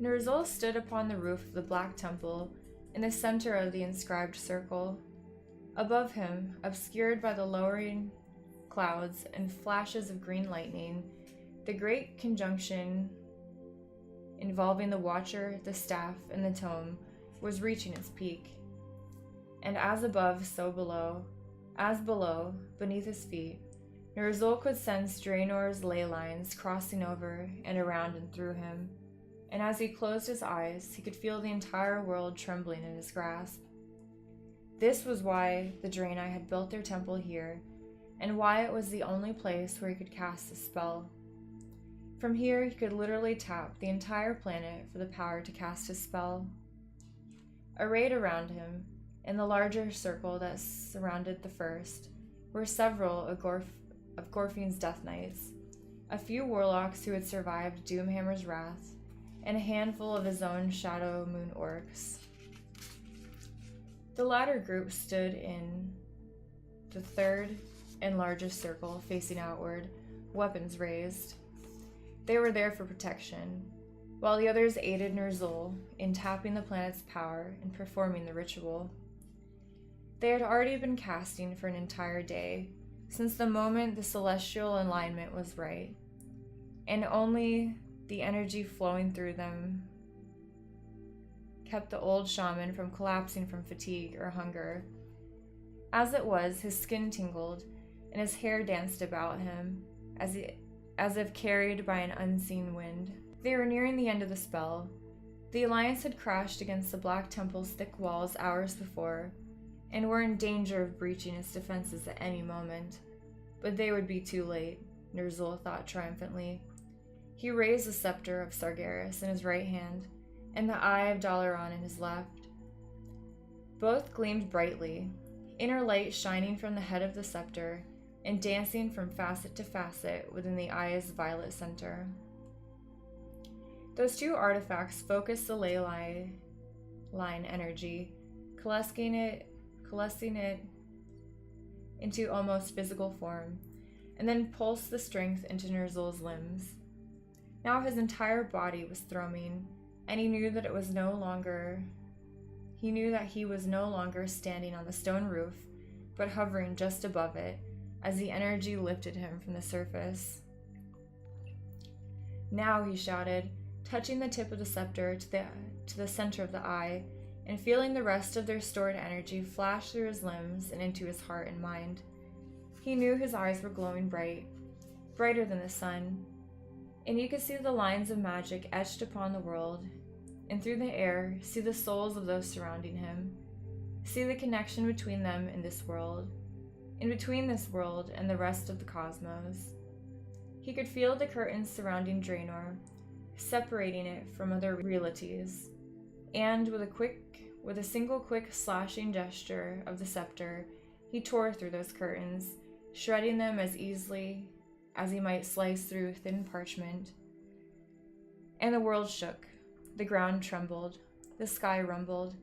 Ner'zhul stood upon the roof of the Black Temple, in the center of the inscribed circle. Above him, obscured by the lowering clouds and flashes of green lightning, the great conjunction involving the Watcher, the Staff, and the Tome was reaching its peak. And as above, so below. As below, beneath his feet, Ner'zhul could sense Draenor's ley lines crossing over and around and through him, and as he closed his eyes, he could feel the entire world trembling in his grasp. This was why the Draenei had built their temple here, and why it was the only place where he could cast a spell. From here, he could literally tap the entire planet for the power to cast his spell. Arrayed around him, in the larger circle that surrounded the first, were several of Gorfine's Death Knights, a few warlocks who had survived Doomhammer's wrath, and a handful of his own Shadow Moon orcs. The latter group stood in the third and largest circle, facing outward, weapons raised. They were there for protection, while the others aided Ner'zhul in tapping the planet's power and performing the ritual. They had already been casting for an entire day, since the moment the celestial alignment was right, and only the energy flowing through them kept the old shaman from collapsing from fatigue or hunger. As it was, his skin tingled, and his hair danced about him, as if carried by an unseen wind. They were nearing the end of the spell. The Alliance had crashed against the Black Temple's thick walls hours before, and were in danger of breaching its defenses at any moment. But they would be too late, Ner'zhul thought triumphantly. He raised the scepter of Sargeras in his right hand, and the eye of Dalaran in his left. Both gleamed brightly, inner light shining from the head of the scepter, and dancing from facet to facet within the eye's violet center. Those two artifacts focused the ley line energy, coalescing it into almost physical form, and then pulsed the strength into Ner'zhul's limbs. Now his entire body was thrumming, and he knew that he was no longer standing on the stone roof, but hovering just above it, as the energy lifted him from the surface. Now, he shouted, touching the tip of the scepter to the center of the eye, and feeling the rest of their stored energy flash through his limbs and into his heart and mind. He knew his eyes were glowing bright, brighter than the sun, and he could see the lines of magic etched upon the world, and through the air see the souls of those surrounding him, see the connection between them and this world, in between this world and the rest of the cosmos. He could feel the curtains surrounding Draenor, separating it from other realities, and with a single quick slashing gesture of the scepter, he tore through those curtains, shredding them as easily as he might slice through thin parchment. And the world shook, the ground trembled, the sky rumbled,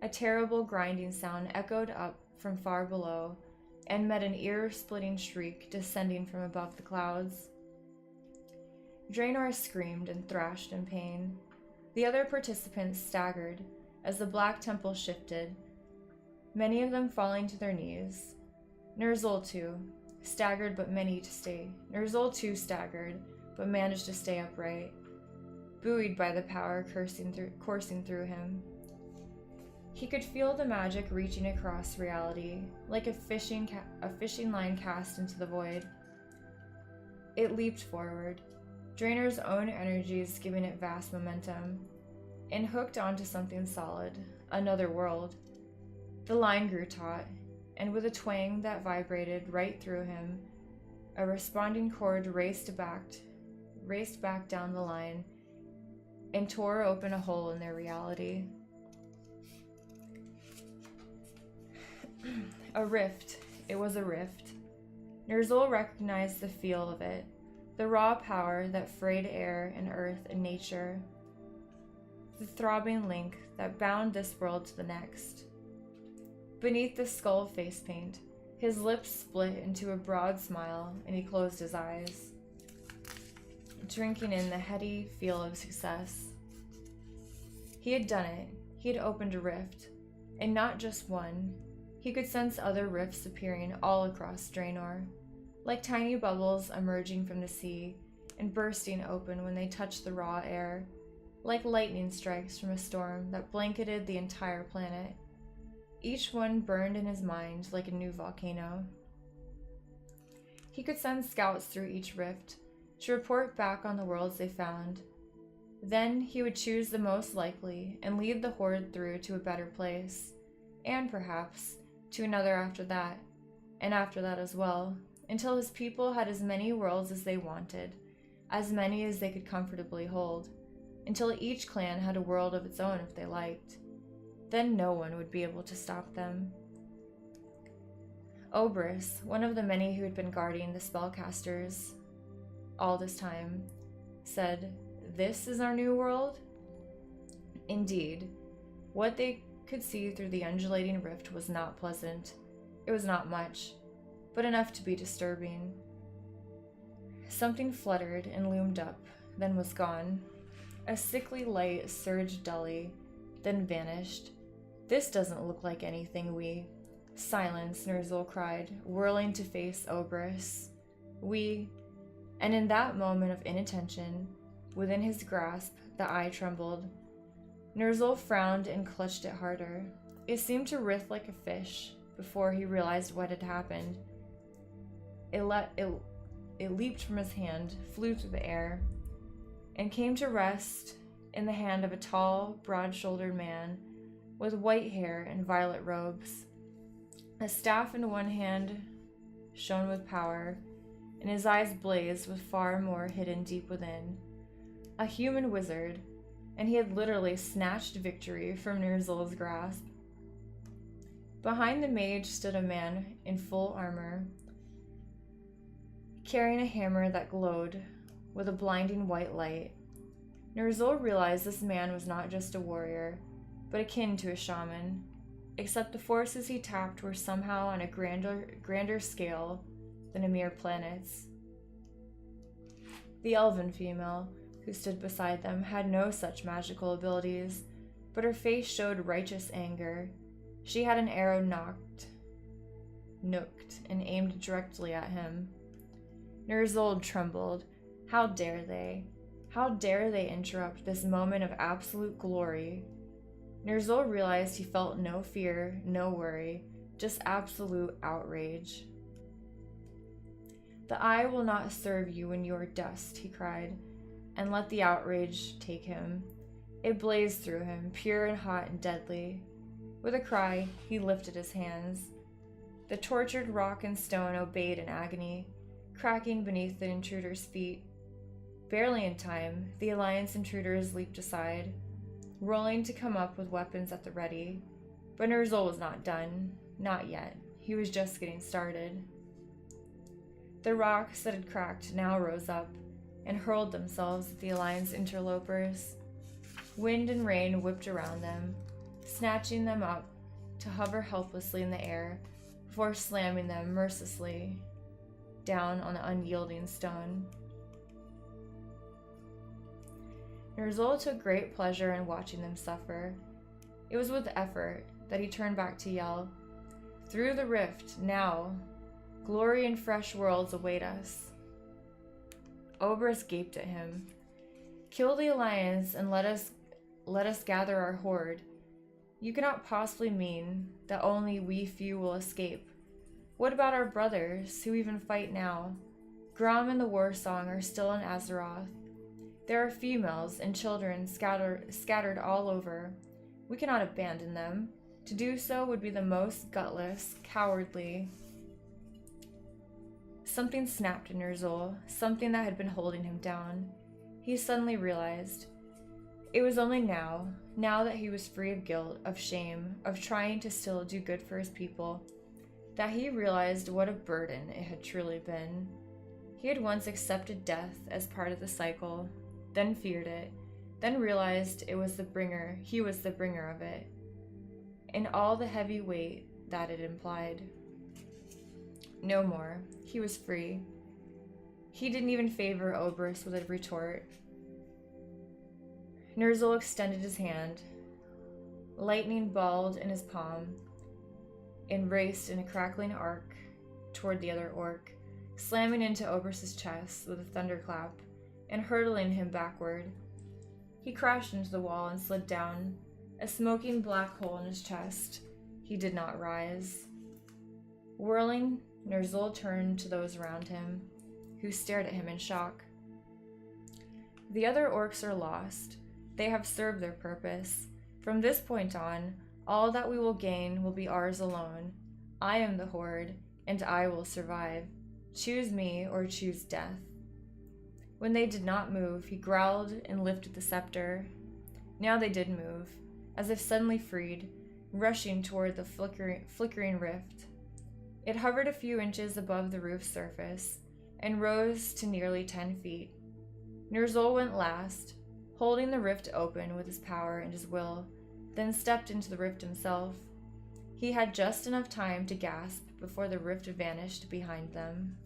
a terrible grinding sound echoed up from far below, and met an ear-splitting shriek descending from above the clouds. Draenor screamed and thrashed in pain. The other participants staggered as the Black Temple shifted, many of them falling to their knees. Ner'zhul too staggered, but managed to stay upright, buoyed by the power coursing through him. He could feel the magic reaching across reality, like a fishing line cast into the void. It leaped forward, Draenor's own energies giving it vast momentum, and hooked onto something solid, another world. The line grew taut, and with a twang that vibrated right through him, a responding chord raced back down the line and tore open a hole in their reality. A rift. It was a rift. Ner'zhul recognized the feel of it, the raw power that frayed air and earth and nature, the throbbing link that bound this world to the next. Beneath the skull face paint, his lips split into a broad smile, and he closed his eyes, drinking in the heady feel of success. He had done it. He had opened a rift. And not just one. He could sense other rifts appearing all across Draenor, like tiny bubbles emerging from the sea and bursting open when they touched the raw air, like lightning strikes from a storm that blanketed the entire planet. Each one burned in his mind like a new volcano. He could send scouts through each rift to report back on the worlds they found. Then he would choose the most likely and lead the horde through to a better place, and perhaps to another after that, and after that as well, until his people had as many worlds as they wanted, as many as they could comfortably hold, until each clan had a world of its own if they liked. Then no one would be able to stop them. Oberys, one of the many who had been guarding the spellcasters all this time, said, "This is our new world?" Indeed, what they could see through the undulating rift was not pleasant. It was not much, but enough to be disturbing. Something fluttered and loomed up, then was gone. A sickly light surged dully, then vanished. "This doesn't look like anything we—" "Silence," Ner'zhul cried, whirling to face Oberys. "We—" And in that moment of inattention, within his grasp, the eye trembled. Ner'zhul frowned and clutched it harder. It seemed to writhe like a fish before he realized what had happened. It leaped from his hand, flew through the air, and came to rest in the hand of a tall, broad-shouldered man with white hair and violet robes. A staff in one hand shone with power, and his eyes blazed with far more hidden deep within. A human wizard, and he had literally snatched victory from Ner'zhul's grasp. Behind the mage stood a man in full armor, carrying a hammer that glowed with a blinding white light. Ner'zhul realized this man was not just a warrior, but akin to a shaman, except the forces he tapped were somehow on a grander scale than a mere planet's. The elven female, who stood beside them, had no such magical abilities, but her face showed righteous anger. She had an arrow nooked, and aimed directly at him. Ner'zhul trembled. How dare they? How dare they interrupt this moment of absolute glory? Ner'zhul realized he felt no fear, no worry, just absolute outrage. "The eye will not serve you when you are dust," he cried, and let the outrage take him. It blazed through him, pure and hot and deadly. With a cry, he lifted his hands. The tortured rock and stone obeyed in agony, cracking beneath the intruder's feet. Barely in time, the Alliance intruders leaped aside, rolling to come up with weapons at the ready. But Ner'zhul was not done. Not yet. He was just getting started. The rocks that had cracked now rose up and hurled themselves at the Alliance interlopers. Wind and rain whipped around them, snatching them up to hover helplessly in the air before slamming them mercilessly down on the unyielding stone. Ner'zhul took great pleasure in watching them suffer. It was with effort that he turned back to yell, "Through the rift, now! Glory and fresh worlds await us!" Oberys gaped at him. "Kill the Alliance and let us gather our horde. You cannot possibly mean that only we few will escape. What about our brothers, who even fight now? Grom and the Warsong are still in Azeroth. There are females and children scattered all over. We cannot abandon them. To do so would be the most gutless, cowardly." Something snapped in Ner'zhul, something that had been holding him down. He suddenly realized. It was only now that he was free of guilt, of shame, of trying to still do good for his people, that he realized what a burden it had truly been. He had once accepted death as part of the cycle, then feared it, then realized he was the bringer of it, and all the heavy weight that it implied. No more. He was free. He didn't even favor Oberys with a retort. Ner'zhul extended his hand, lightning balled in his palm, and raced in a crackling arc toward the other orc, slamming into Obrus's chest with a thunderclap and hurtling him backward. He crashed into the wall and slid down, a smoking black hole in his chest. He did not rise. Whirling, Ner'zhul turned to those around him, who stared at him in shock. The other orcs are lost. They have served their purpose. From this point on, all that we will gain will be ours alone. I am the Horde, and I will survive. Choose me or choose death. When they did not move, he growled and lifted the scepter. Now they did move, as if suddenly freed, rushing toward the flickering rift. It hovered a few inches above the roof's surface and rose to nearly 10 feet. Ner'zhul went last, holding the rift open with his power and his will, then stepped into the rift himself. He had just enough time to gasp before the rift vanished behind them.